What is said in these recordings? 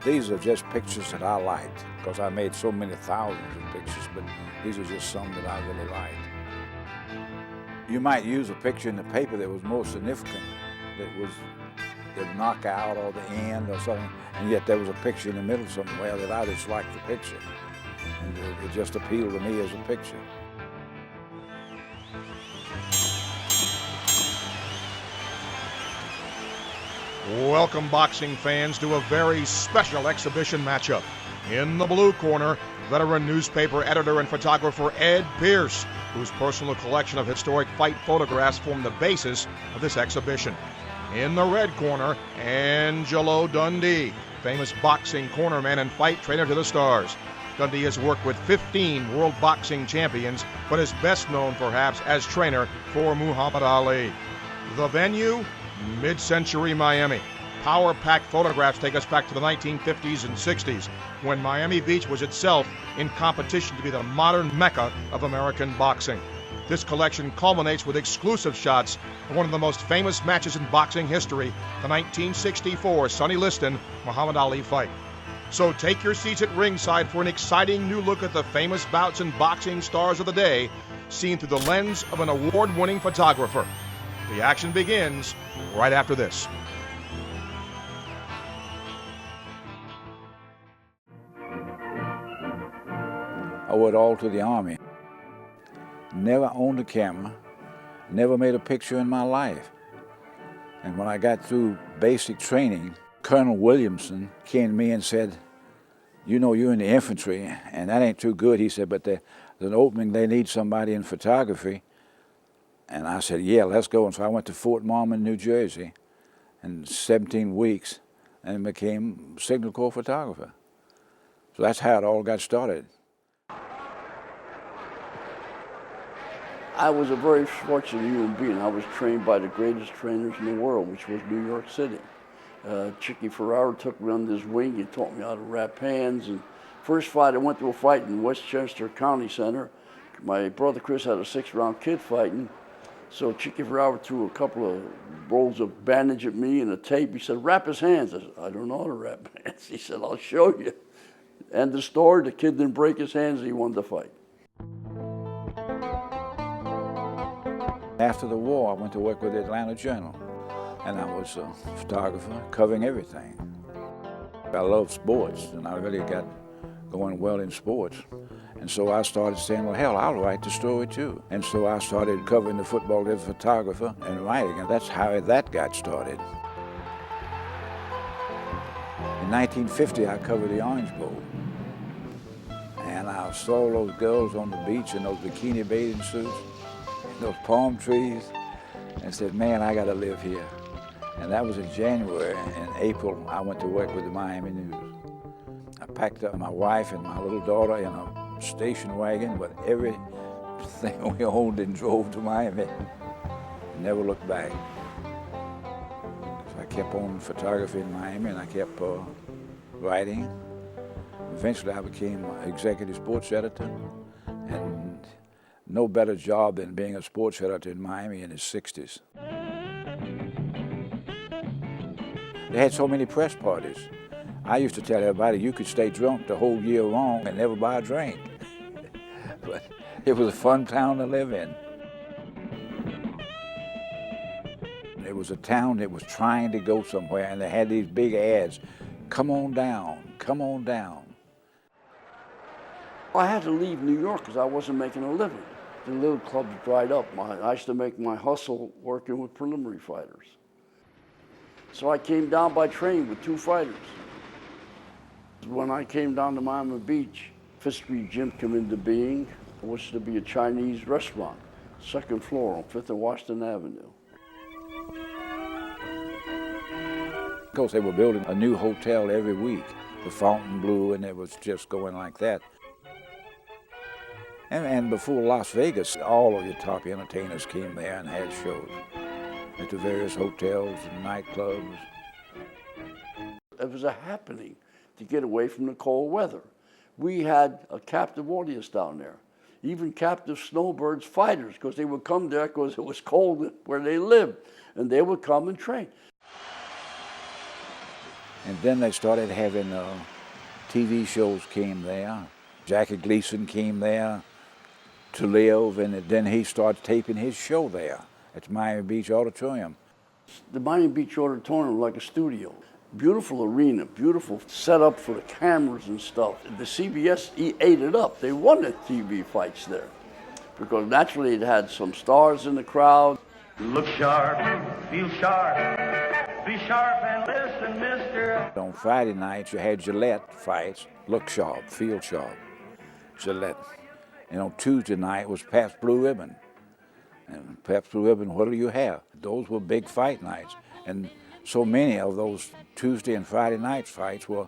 These are just pictures that I liked, because I made so many thousands of pictures, but these are just some that I really liked. You might use a picture in the paper that was more significant, that was the knockout or the end or something, and yet there was a picture in the middle somewhere that I just liked the picture. And it just appealed to me as a picture. Welcome, boxing fans, to a very special exhibition matchup. In the blue corner, veteran newspaper editor and photographer Ed Pierce, whose personal collection of historic fight photographs formed the basis of this exhibition. In the red corner, Angelo Dundee, famous boxing cornerman and fight trainer to the stars. Dundee has worked with 15 world boxing champions, but is best known perhaps as trainer for Muhammad Ali. The venue, mid-century Miami. Power-packed photographs take us back to the 1950s and 60s, when Miami Beach was itself in competition to be the modern Mecca of American boxing. This collection culminates with exclusive shots of one of the most famous matches in boxing history, the 1964 Sonny Liston Muhammad Ali fight. So take your seats at ringside for an exciting new look at the famous bouts and boxing stars of the day, seen through the lens of an award-winning photographer. The action begins right after this. I went all to the Army. Never owned a camera, never made a picture in my life. And when I got through basic training, Colonel Williamson came to me and said, "You know, you're in the infantry, and that ain't too good." He said, "But there's an opening, they need somebody in photography." And I said, "Yeah, let's go." And so I went to Fort Norman, New Jersey, in 17 weeks, and became Signal Corps photographer. So that's how it all got started. I was a very fortunate human being. I was trained by the greatest trainers in the world, which was New York City. Chicky Ferraro took me under his wing. He taught me how to wrap hands. And first fight, I went to a fight in Westchester County Center. My brother Chris had a 6-round kid fighting. So Chicky Ferraro threw a couple of rolls of bandage at me and a tape. He said, "Wrap his hands." I said, "I don't know how to wrap hands." He said, "I'll show you." End the story, the kid didn't break his hands, he won the fight. After the war, I went to work with the Atlanta Journal, and I was a photographer covering everything. I love sports, and I really got going well in sports. And so I started saying, well, hell, I'll write the story too. And so I started covering the football as a photographer and writing, and that's how that got started. In 1950, I covered the Orange Bowl. And I saw those girls on the beach in those bikini bathing suits, those palm trees, and said, man, I gotta live here. And that was in January. In April, I went to work with the Miami News. I packed up my wife and my little daughter in a station wagon with everything we owned and drove to Miami. Never looked back. So I kept on photography in Miami, and I kept writing. Eventually I became executive sports editor, and no better job than being a sports editor in Miami in the 60s. They had so many press parties. I used to tell everybody you could stay drunk the whole year long and never buy a drink. But it was a fun town to live in. It was a town that was trying to go somewhere, and they had these big ads, come on down, come on down. I had to leave New York because I wasn't making a living. The little clubs dried up. I used to make my hustle working with preliminary fighters. So I came down by train with 2 fighters. When I came down to Miami Beach, Fifth Street Gym came into being. It was to be a Chinese restaurant, 2nd floor on 5th and Washington Avenue. Of course, they were building a new hotel every week, the Fontainebleau, and it was just going like that. And before Las Vegas, all of the top entertainers came there and had shows at the various hotels and nightclubs. It was a happening to get away from the cold weather. We had a captive audience down there, even captive snowbirds fighters, because they would come there because it was cold where they lived, and they would come and train. And then they started having TV shows came there. Jackie Gleason came there to live, and then he started taping his show there at Miami Beach Auditorium. The Miami Beach Auditorium was like a studio. Beautiful arena, beautiful setup for the cameras and stuff. The CBS ate it up. They wanted TV fights there because naturally it had some stars in the crowd. Look sharp, feel sharp, be sharp and listen, mister. On Friday nights, you had Gillette fights, look sharp, feel sharp, Gillette. And on Tuesday night was Pabst Blue Ribbon. And Pabst Blue Ribbon, what do you have? Those were big fight nights. And so many of those Tuesday and Friday night fights were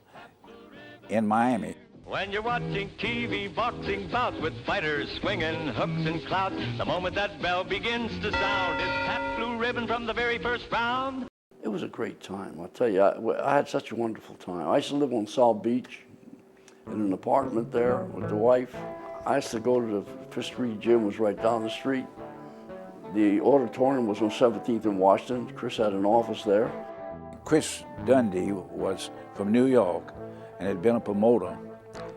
in Miami. When you're watching TV boxing bouts with fighters swinging hooks and clouts, the moment that bell begins to sound, it's Pabst Blue Ribbon from the very first round. It was a great time, I'll tell you. I had such a wonderful time. I used to live on South Beach in an apartment there with the wife. I used to go to the Fifth Street Gym, was right down the street. The auditorium was on 17th and Washington. Chris had an office there. Chris Dundee was from New York and had been a promoter,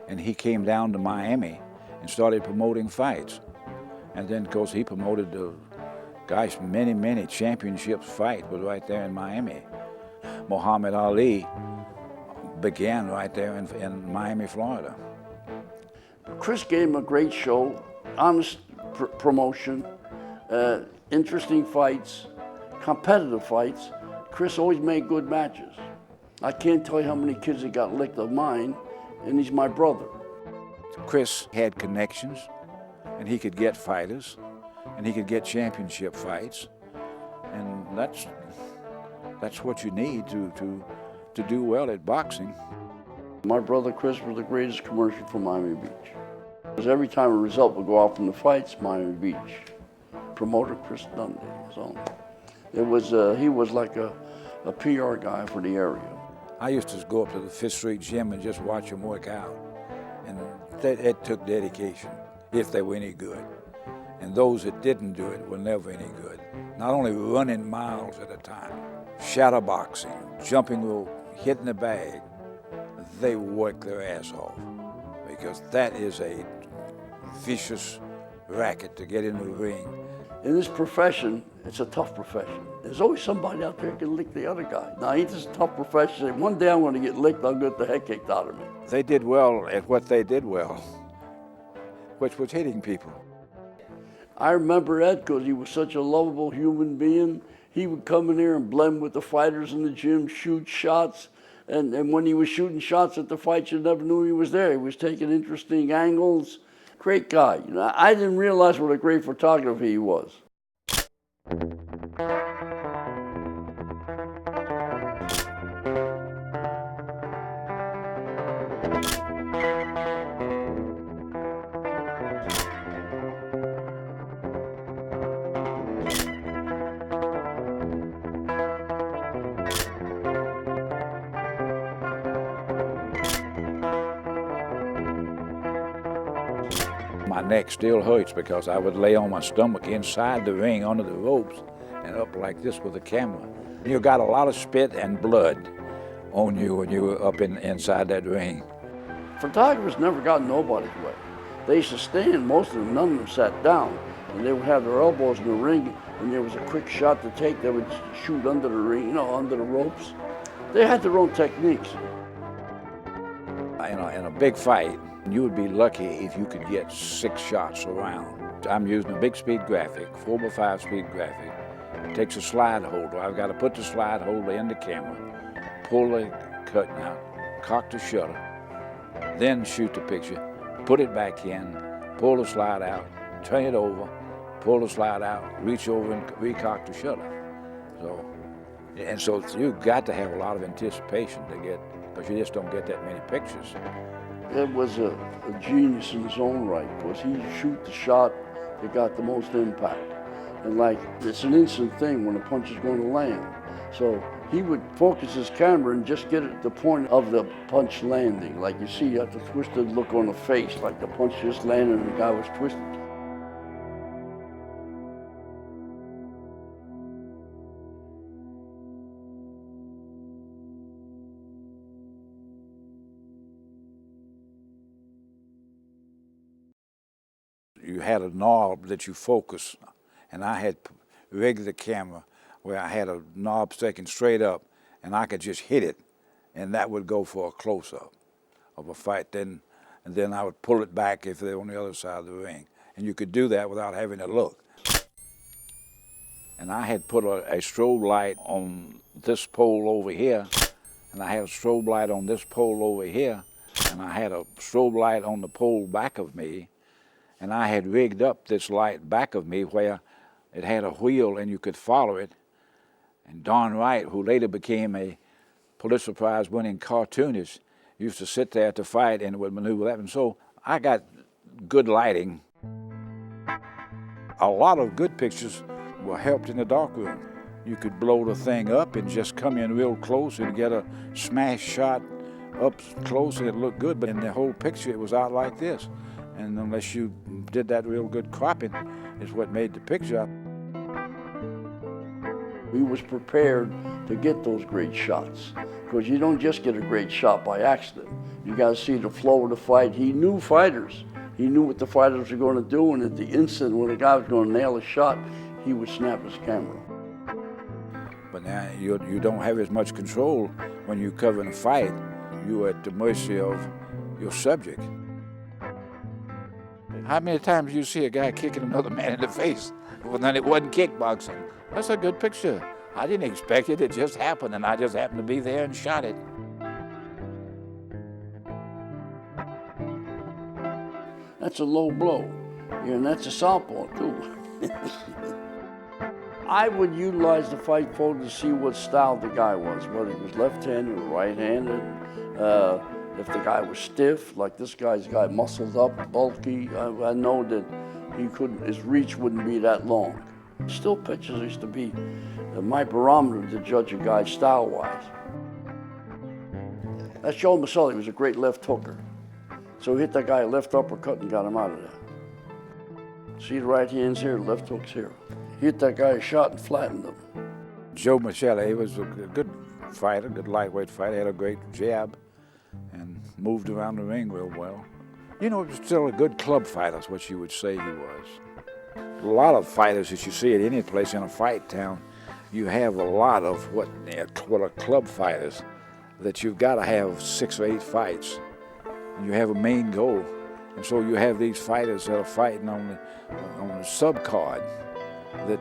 and he came down to Miami and started promoting fights. And then, of course, he promoted the guys, many championships fight was right there in Miami. Muhammad Ali began right there in Miami, Florida. Chris gave him a great show, honest promotion, interesting fights, competitive fights. Chris always made good matches. I can't tell you how many kids that got licked of mine, and he's my brother. Chris had connections, and he could get fighters, and he could get championship fights, and that's what you need to do well at boxing. My brother Chris was the greatest commercial for Miami Beach. Because every time a result would go out from the fights, Miami Beach. Promoter Chris Dundee. So he was like a PR guy for the area. I used to go up to the Fifth Street Gym and just watch them work out. And it took dedication, if they were any good. And those that didn't do it were never any good. Not only running miles at a time, shadow boxing, jumping rope, hitting the bag, they work their ass off. Because that is a vicious racket to get in the ring. In this profession, it's a tough profession. There's always somebody out there who can lick the other guy. Now, ain't this a tough profession? One day I'm going to get licked, I'll get the heck kicked out of me. They did well at what they did well, which was hitting people. I remember Ed because he was such a lovable human being. He would come in here and blend with the fighters in the gym, shoot shots. And when he was shooting shots at the fights, you never knew he was there. He was taking interesting angles. Great guy. You know, I didn't realize what a great photographer he was. My neck still hurts because I would lay on my stomach inside the ring under the ropes and up like this with the camera. You got a lot of spit and blood on you when you were up inside that ring. Photographers never got nobody's way. They used to stand, most of them, none of them sat down, and they would have their elbows in the ring, and there was a quick shot to take. They would shoot under the ring, you know, under the ropes. They had their own techniques. In a big fight, you would be lucky if you could get 6 shots around. I'm using a big speed graphic, 4x5 speed graphic. It takes a slide holder. I've got to put the slide holder in the camera, pull the curtain out, cock the shutter, then shoot the picture, put it back in, pull the slide out, turn it over, pull the slide out, reach over and recock the shutter. So you've got to have a lot of anticipation to get, because you just don't get that many pictures. Ed was a genius in his own right, because he'd shoot the shot that got the most impact. And like, it's an instant thing when a punch is going to land. So he would focus his camera and just get at the point of the punch landing. Like you see, you have the twisted look on the face, like the punch just landed and the guy was twisted. you had a knob that you focus, and I had rigged the camera where I had a knob sticking straight up, and I could just hit it, and that would go for a close-up of a fight. And then I would pull it back if they're on the other side of the ring. And you could do that without having to look. And I had put a strobe light on this pole over here, and I had a strobe light on this pole over here, and I had a strobe light on the pole back of me, and I had rigged up this light back of me where it had a wheel and you could follow it. And Don Wright, who later became a Pulitzer Prize winning cartoonist, used to sit there to fight and would maneuver that. And so I got good lighting. A lot of good pictures were helped in the darkroom. You could blow the thing up and just come in real close and get a smash shot up close and it looked good, but in the whole picture it was out like this. And unless you did that real good cropping, is what made the picture. He was prepared to get those great shots, because you don't just get a great shot by accident. You got to see the flow of the fight. He knew fighters. He knew what the fighters were going to do, and at the instant when the guy was going to nail a shot, he would snap his camera. But now you don't have as much control when you're covering a fight. You're at the mercy of your subject. How many times do you see a guy kicking another man in the face? Well, then it wasn't kickboxing. That's a good picture. I didn't expect it. It just happened, and I just happened to be there and shot it. That's a low blow, and that's a southpaw too. I would utilize the fight photo to see what style the guy was, whether he was left-handed or right-handed. If the guy was stiff, like this guy's muscled up, bulky, I know that his reach wouldn't be that long. Still pictures used to be my barometer to judge a guy style-wise. That's Joe Maselli. He was a great left hooker. So he hit that guy a left uppercut and got him out of there. See the right hand's here, the left hook's here. He hit that guy a shot and flattened him. Joe Maselli, he was a good fighter, good lightweight fighter, had a great jab and moved around the ring real well. You know, he was still a good club fighter, is what you would say he was. A lot of fighters that you see at any place in a fight town, you have a lot of what are club fighters, that you've got to have 6 or 8 fights. And you have a main goal. And so you have these fighters that are fighting on the sub-card that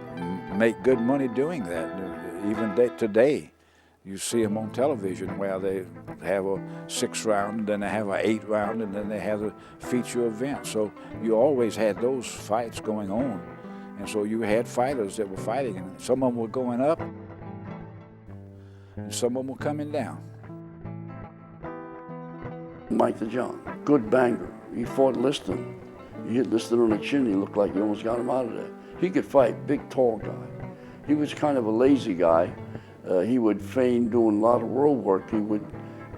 make good money doing that. Even today, you see them on television where they have a 6-round, and then they have an 8-round, and then they have a feature event. So you always had those fights going on. And so you had fighters that were fighting, and some of them were going up, and some of them were coming down. Mike the John, good banger. He fought Liston. He hit Liston on the chin. He looked like he almost got him out of there. He could fight, big, tall guy. He was kind of a lazy guy. He would feign doing a lot of road work. He would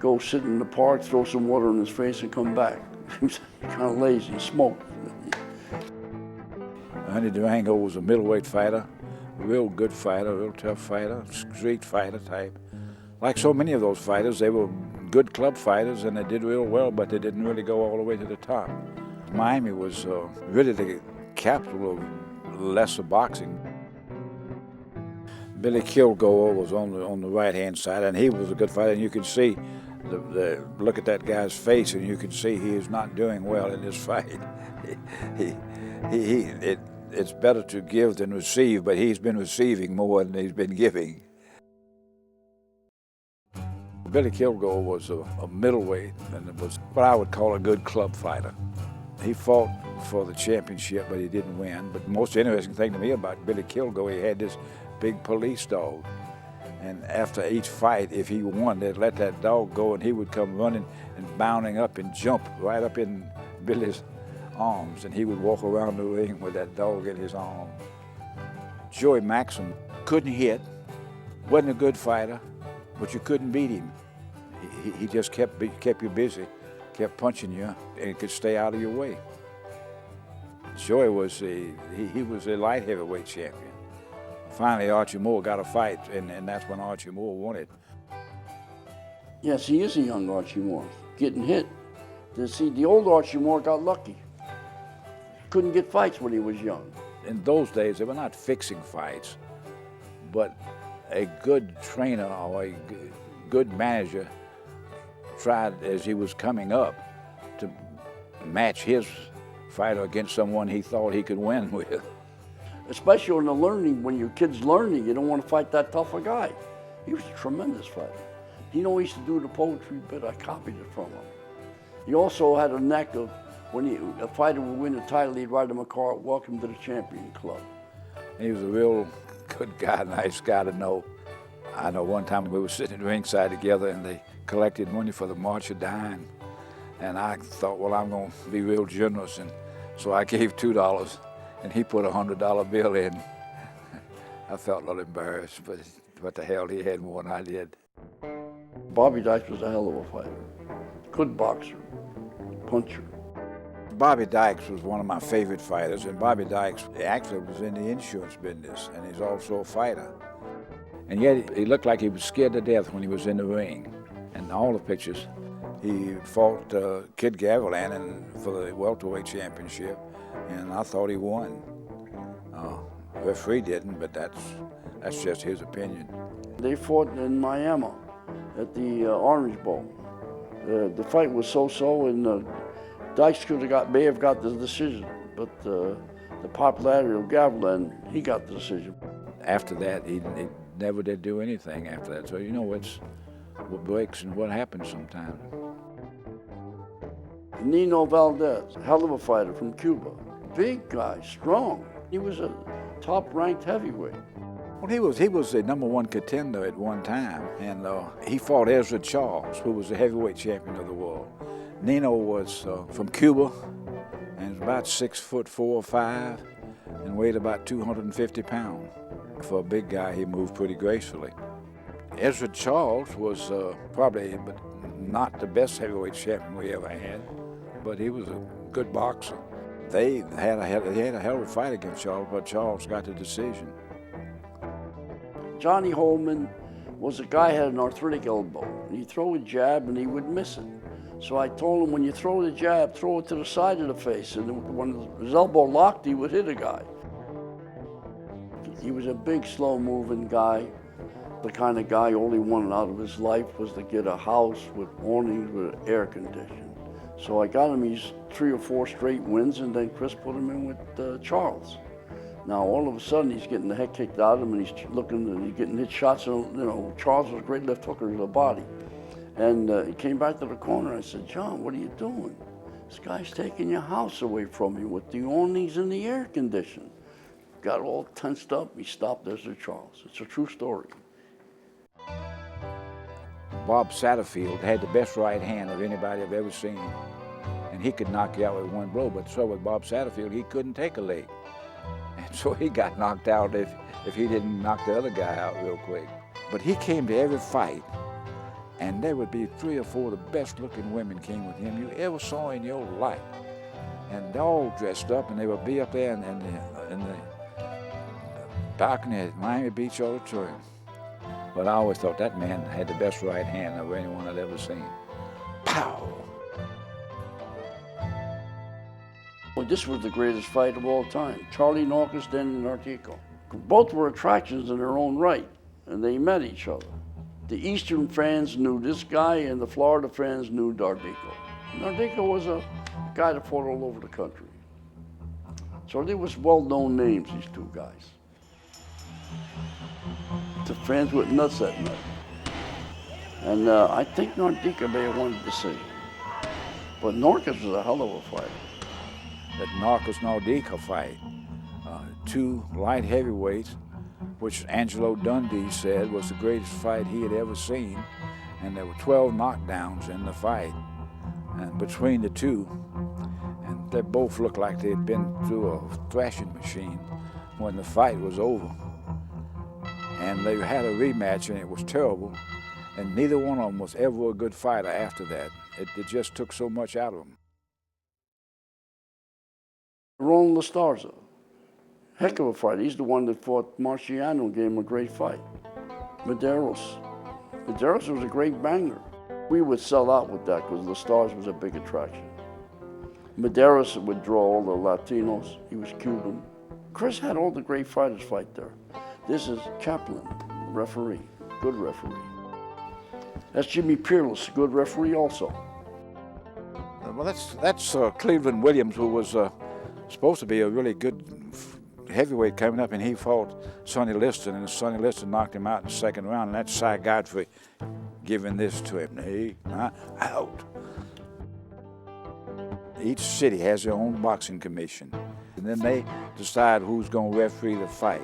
go sit in the park, throw some water in his face, and come back. He was kind of lazy, he smoked. Honey Durango was a middleweight fighter, a real good fighter, a real tough fighter, street fighter type. Like so many of those fighters, they were good club fighters and they did real well, but they didn't really go all the way to the top. Miami was really the capital of lesser boxing. Billy Kilgore was on the right-hand side, and he was a good fighter, and you could see, look at that guy's face, and you could see he is not doing well in this fight. It's better to give than receive, but he's been receiving more than he's been giving. Billy Kilgore was a middleweight, and it was what I would call a good club fighter. He fought for the championship, but he didn't win. But the most interesting thing to me about Billy Kilgore, he had this big police dog. And after each fight, if he won, they'd let that dog go, and he would come running and bounding up and jump right up in Billy's arms, and he would walk around the ring with that dog in his arm. Joey Maxim couldn't hit, wasn't a good fighter, but you couldn't beat him. He just kept you busy, kept punching you, and he could stay out of your way. Joey was he was a light heavyweight champion. Finally, Archie Moore got a fight, and that's when Archie Moore won it. Yes, he is a young Archie Moore, getting hit. See, the old Archie Moore got lucky. couldn't get fights when he was young. In those days, they were not fixing fights, but a good trainer or a good manager tried, as he was coming up, to match his fighter against someone he thought he could win with. Especially in the learning, when your kid's learning, you don't want to fight that tougher guy. He was a tremendous fighter. He used to do the poetry bit, I copied it from him. He also had a knack of, when a fighter would win a title, he'd write him a card, "Welcome to the Champion Club." He was a real good guy, nice guy to know. I know one time we were sitting at ringside together and they collected money for the March of Dime. And I thought, well, I'm going to be real generous. And so I gave $2 and he put a $100 bill in. I felt a little embarrassed, but what the hell, he had more than I did. Bobby Dykes was a hell of a fighter. Good boxer, puncher. Bobby Dykes was one of my favorite fighters, and Bobby Dykes actually was in the insurance business, and he's also a fighter. And yet he looked like he was scared to death when he was in the ring. And all the pictures, he fought Kid Gavilan for the welterweight championship, and I thought he won. The referee didn't, but that's just his opinion. They fought in Miami at the Orange Bowl. The fight was so-so, and Dykes may have got the decision, but the popularity of Gavilan, he got the decision. After that, he never did do anything after that. So, you know, it's what breaks and what happens sometimes. Nino Valdez, hell of a fighter from Cuba. Big guy, strong. He was a top-ranked heavyweight. Well, he was the #1 contender at one time, and he fought Ezra Charles, who was the heavyweight champion of the world. Nino was from Cuba, and was about 6'4" or 5", and weighed about 250 pounds. For a big guy, he moved pretty gracefully. Ezra Charles was probably not the best heavyweight champion we ever had, but he was a good boxer. They had a hell of a fight against Charles, but Charles got the decision. Johnny Holman was a guy who had an arthritic elbow. He'd throw a jab and he would miss it. So I told him, when you throw the jab, throw it to the side of the face, and when his elbow locked, he would hit a guy. He was a big, slow-moving guy. The kind of guy all he wanted out of his life was to get a house with awnings with air conditioning. So I got him these 3 or 4 straight wins, and then Chris put him in with Charles. Now all of a sudden he's getting the heck kicked out of him, and he's looking and he's getting hit shots. And Charles was a great left hooker to the body. And he came back to the corner. I said, "John, what are you doing? This guy's taking your house away from you with the awnings and the air conditioning." Got all tensed up. He stopped Ezra Charles. It's a true story. Bob Satterfield had the best right hand of anybody I've ever seen. And he could knock you out with one blow, but so with Bob Satterfield, he couldn't take a leg. And so he got knocked out if he didn't knock the other guy out real quick. But he came to every fight, and there would be 3 or 4 of the best looking women came with him you ever saw in your life. And they're all dressed up, and they would be up there in the balcony at Miami Beach Auditorium. But I always thought that man had the best right hand of anyone I'd ever seen. Pow! Well, this was the greatest fight of all time. Charlie Norcus, Dan Nartico. Both were attractions in their own right, and they met each other. The Eastern fans knew this guy, and the Florida fans knew Nartico. Nartico was a guy that fought all over the country. So they was well-known names, these two guys. The fans went nuts that night. And I think Nartico may have won the decision. But Norcus was a hell of a fighter. That Narcus-Nardica fight, 2 light heavyweights, which Angelo Dundee said was the greatest fight he had ever seen, and there were 12 knockdowns in the fight, and between the two, and they both looked like they had been through a thrashing machine when the fight was over. And they had a rematch, and it was terrible, and neither one of them was ever a good fighter after that. It just took so much out of them. Ron Lastarza, heck of a fight. He's the one that fought Marciano and gave him a great fight. Medeiros was a great banger. We would sell out with that because Lastarza was a big attraction. Medeiros would draw all the Latinos. He was Cuban. Chris had all the great fighters fight there. This is Kaplan, referee, good referee. That's Jimmy Peerless, good referee also. Well, that's Cleveland Williams, who was supposed to be a really good heavyweight coming up, and he fought Sonny Liston, and Sonny Liston knocked him out in the second round, and that's Cy Godfrey giving this to him. Hey, out. Each city has their own boxing commission, and then they decide who's going to referee the fight.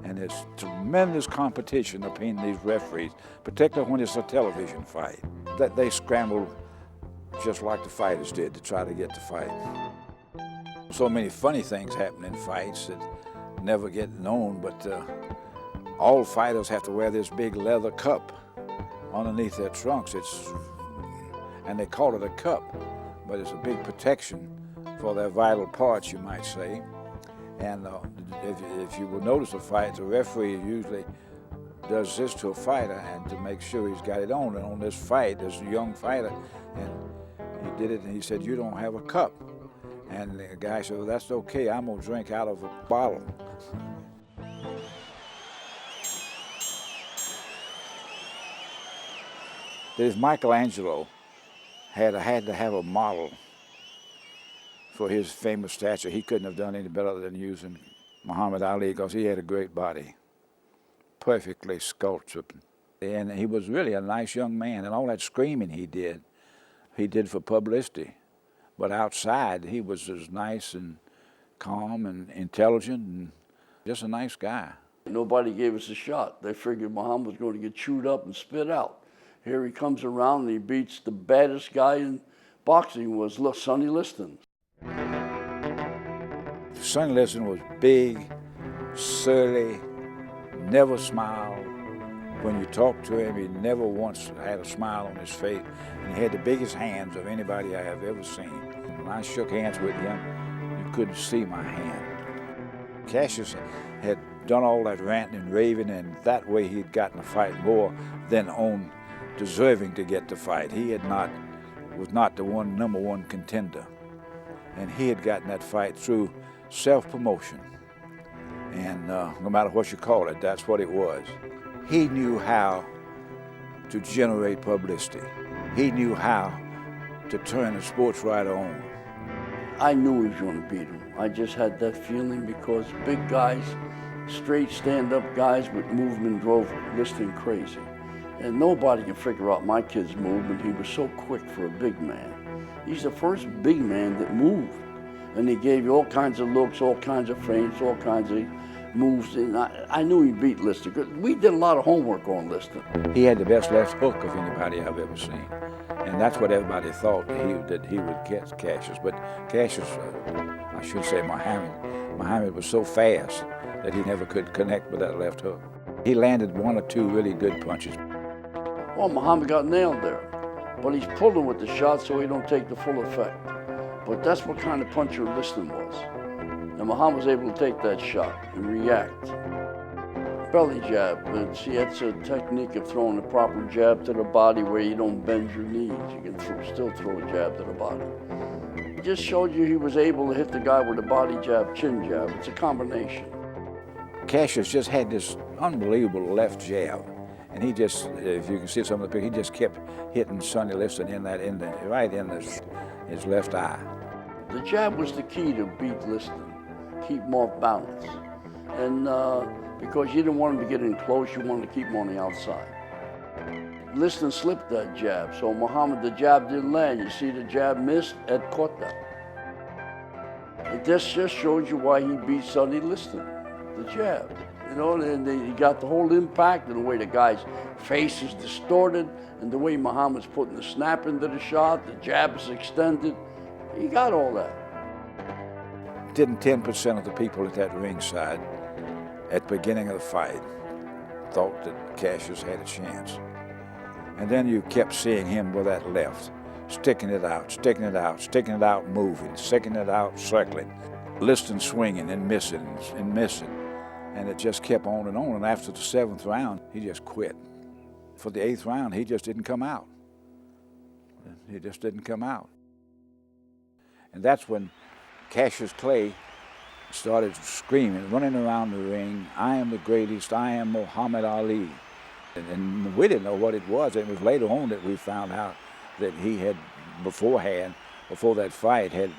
And there's tremendous competition between these referees, particularly when it's a television fight. That they scramble just like the fighters did to try to get the fight. So many funny things happen in fights that never get known, but all fighters have to wear this big leather cup underneath their trunks. And they call it a cup, but it's a big protection for their vital parts, you might say. And if you will notice a fight, the referee usually does this to a fighter and to make sure he's got it on. And on this fight, there's a young fighter, and he did it, and he said, "You don't have a cup." And the guy said, "Well, that's okay. I'm going to drink out of a bottle." There's Michelangelo had to have a model for his famous stature. He couldn't have done any better than using Muhammad Ali, because he had a great body, perfectly sculptured. And he was really a nice young man, and all that screaming he did for publicity. But outside, he was as nice and calm and intelligent and just a nice guy. Nobody gave us a shot. They figured Muhammad was going to get chewed up and spit out. Here he comes around and he beats the baddest guy in boxing, was Sonny Liston. Sonny Liston was big, surly, never smiled. When you talked to him, he never once had a smile on his face. And he had the biggest hands of anybody I have ever seen. When I shook hands with him, you couldn't see my hand. Cassius had done all that ranting and raving, and that way he'd gotten the fight more than on deserving to get the fight. He was not the number one contender. And he had gotten that fight through self-promotion. And no matter what you call it, that's what it was. He knew how to generate publicity. He knew how to turn a sports writer on. I knew he was going to beat him. I just had that feeling, because big guys, straight stand-up guys with movement, drove Liston crazy. And nobody can figure out my kid's movement. He was so quick for a big man. He's the first big man that moved. And he gave you all kinds of looks, all kinds of feints, all kinds of moves. And I knew he beat Liston, because we did a lot of homework on Liston. He had the best left hook of anybody I've ever seen. And that's what everybody thought, that he would catch Cassius. But Cassius, I should say Muhammad was so fast that he never could connect with that left hook. He landed one or two really good punches. Well, Muhammad got nailed there. But he's pulling with the shot so he don't take the full effect. But that's what kind of puncher Liston was. And Muhammad was able to take that shot and react. Belly jab, but see, that's a technique of throwing a proper jab to the body where you don't bend your knees. You can still throw a jab to the body. It just showed you he was able to hit the guy with a body jab, chin jab. It's a combination. Cassius just had this unbelievable left jab. And he just, if you can see some of the pictures, he just kept hitting Sonny Liston right in his left eye. The jab was the key to beat Liston, keep him off balance. And because you didn't want him to get in close, you wanted to keep him on the outside. Liston slipped that jab, so Muhammad, the jab didn't land. You see the jab missed, Ed caught that. It just shows you why he beat Sonny Liston, the jab. You know, and he got the whole impact, and the way the guy's face is distorted, and the way Muhammad's putting the snap into the shot, the jab is extended. He got all that. Didn't 10% of the people at that ringside at the beginning of the fight thought that Cassius had a chance. And then you kept seeing him with that left, sticking it out, sticking it out, sticking it out, moving, sticking it out, circling, Liston swinging and missing and missing. And it just kept on. And after the 7th round, he just quit. For the 8th round, he just didn't come out. He just didn't come out. And that's when Cassius Clay started screaming, running around the ring, "I am the greatest, I am Muhammad Ali." And we didn't know what it was. It was later on that we found out that he had beforehand, before that fight, had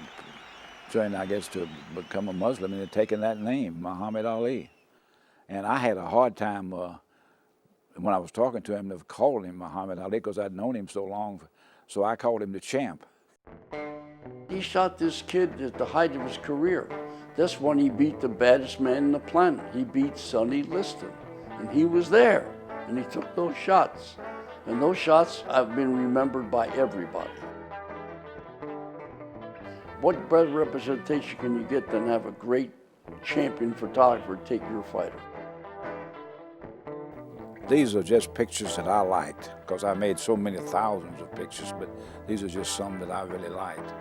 trying, I guess, to become a Muslim and had taken that name, Muhammad Ali. And I had a hard time when I was talking to him of calling him Muhammad Ali because I'd known him so long, so I called him the champ. He shot this kid at the height of his career. That's when he beat the baddest man on the planet. He beat Sonny Liston, and he was there, and he took those shots. And those shots have been remembered by everybody. What better representation can you get than have a great champion photographer take your fighter? These are just pictures that I liked, because I made so many thousands of pictures, but these are just some that I really liked.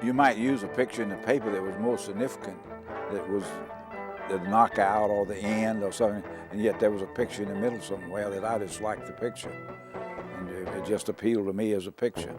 You might use a picture in the paper that was more significant, that was the knockout or the end or something, and yet there was a picture in the middle somewhere that I just liked the picture. And it just appealed to me as a picture.